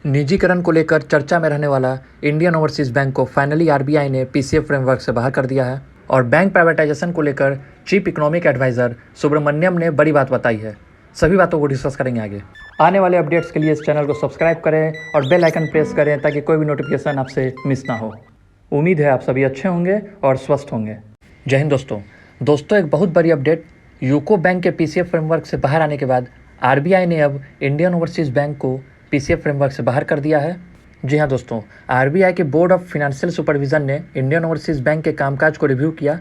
निजीकरण को लेकर चर्चा में रहने वाला इंडियन ओवरसीज बैंक को फाइनली आरबीआई ने पीसीएफ फ्रेमवर्क से बाहर कर दिया है और बैंक प्राइवेटाइजेशन को लेकर चीफ इकोनॉमिक एडवाइजर सुब्रमण्यम ने बड़ी बात बताई है। सभी बातों को डिस्कस करेंगे आगे। आने वाले अपडेट्स के लिए इस चैनल को सब्सक्राइब करें और बेल आइकन प्रेस करें ताकि कोई भी नोटिफिकेशन आपसे मिस ना हो। उम्मीद है आप सभी अच्छे होंगे और स्वस्थ होंगे। जय हिंद दोस्तों, एक बहुत बड़ी अपडेट। यूको बैंक के पीसीएफ फ्रेमवर्क से बाहर आने के बाद आरबीआई ने अब इंडियन ओवरसीज बैंक को पीसीएफ फ्रेमवर्क से बाहर कर दिया है। जी हाँ दोस्तों, आरबीआई के बोर्ड ऑफ फाइनेंशियल सुपरविजन ने इंडियन ओवरसीज बैंक के कामकाज को रिव्यू किया।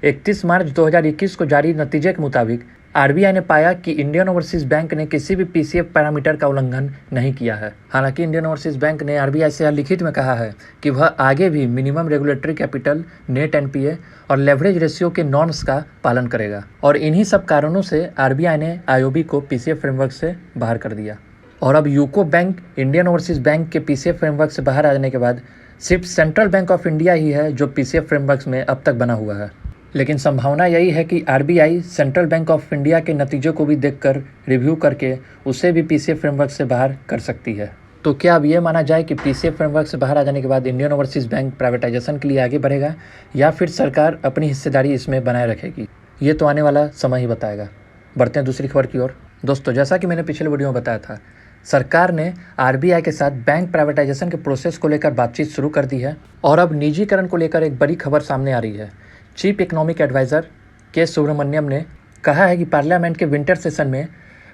31 मार्च 2021 को जारी नतीजे के मुताबिक आरबीआई ने पाया कि इंडियन ओवरसीज बैंक ने किसी भी पीसीएफ पैरामीटर का उल्लंघन नहीं किया है। हालांकि इंडियन ओवरसीज बैंक ने आरबीआई से लिखित में कहा है कि वह आगे भी minimum regulatory capital, net NPA और लेवरेज रेशियो के नॉर्म्स का पालन करेगा और इन्हीं सब कारणों से आरबीआई ने आईओबी को पीसीएफ फ्रेमवर्क से बाहर कर दिया। और अब UCO bank Indian overseas bank के पीसीएफ फ्रेमवर्क से बाहर आ जाने के बाद सिर्फ सेंट्रल बैंक ऑफ इंडिया ही है जो पीसीएफ फ्रेमवर्क में अब तक बना हुआ है। लेकिन संभावना यही है कि RBI central bank of India के नतीजों को भी देखकर रिव्यू करके उसे भी पीसीएफ फ्रेमवर्क से बाहर कर सकती है। तो क्या अब ये माना जाए कि पीसीएफ फ्रेमवर्क से बाहर आ जाने के बाद इंडियन ओवरसीज बैंक प्राइवेटाइजेशन के लिए आगे बढ़ेगा या फिर सरकार अपनी हिस्सेदारी इसमें बनाए रखेगी? ये तो आने वाला समय ही बताएगा। बढ़ते हैं दूसरी खबर की ओर। दोस्तों, जैसा कि मैंने पिछले वीडियो में बताया था, सरकार ने आरबीआई के साथ बैंक प्राइवेटाइजेशन के प्रोसेस को लेकर बातचीत शुरू कर दी है और अब निजीकरण को लेकर एक बड़ी खबर सामने आ रही है। चीफ इकोनॉमिक एडवाइज़र के सुब्रमण्यम ने कहा है कि पार्लियामेंट के विंटर सेशन में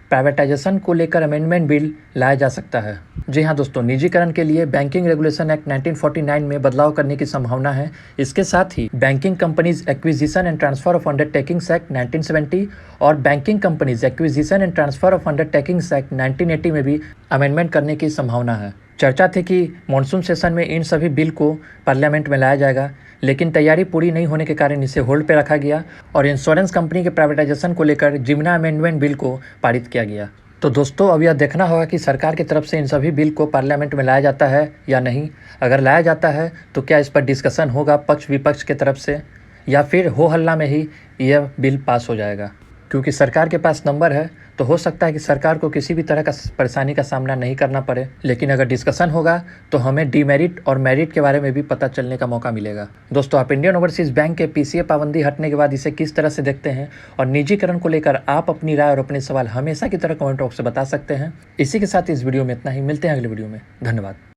प्राइवेटाइजेशन को लेकर अमेंडमेंट बिल लाया जा सकता है। जी हाँ दोस्तों, निजीकरण के लिए बैंकिंग रेगुलेशन एक्ट 1949 में बदलाव करने की संभावना है। इसके साथ ही banking companies acquisition and transfer of undertakings act 1970 और banking companies acquisition and transfer of undertakings act 1980 में भी अमेंडमेंट करने की संभावना है। चर्चा थी कि मॉनसून सेशन में इन सभी बिल को पार्लियामेंट में लाया जाएगा, लेकिन तैयारी पूरी नहीं होने के कारण इसे होल्ड पे रखा गया और इंश्योरेंस कंपनी के प्राइवेटाइजेशन को लेकर जिम्ना अमेंडमेंट बिल को पारित किया गया। तो दोस्तों, अब यह देखना होगा कि सरकार की तरफ से इन सभी बिल को पार्लियामेंट में लाया जाता है या नहीं। अगर लाया जाता है तो क्या इस पर डिस्कशन होगा पक्ष विपक्ष की तरफ से या फिर हो हल्ला में ही यह बिल पास हो जाएगा? क्योंकि सरकार के पास नंबर है तो हो सकता है कि सरकार को किसी भी तरह का परेशानी का सामना नहीं करना पड़े। लेकिन अगर डिस्कशन होगा तो हमें डीमेरिट और मेरिट के बारे में भी पता चलने का मौका मिलेगा। दोस्तों, आप इंडियन ओवरसीज बैंक के पीसीएफ पाबंदी हटने के बाद इसे किस तरह से देखते हैं और निजीकरण को लेकर आप अपनी राय और अपने सवाल हमेशा की तरह कमेंट बॉक्स से बता सकते हैं। इसी के साथ इस वीडियो में इतना ही। मिलते हैं अगले वीडियो में। धन्यवाद।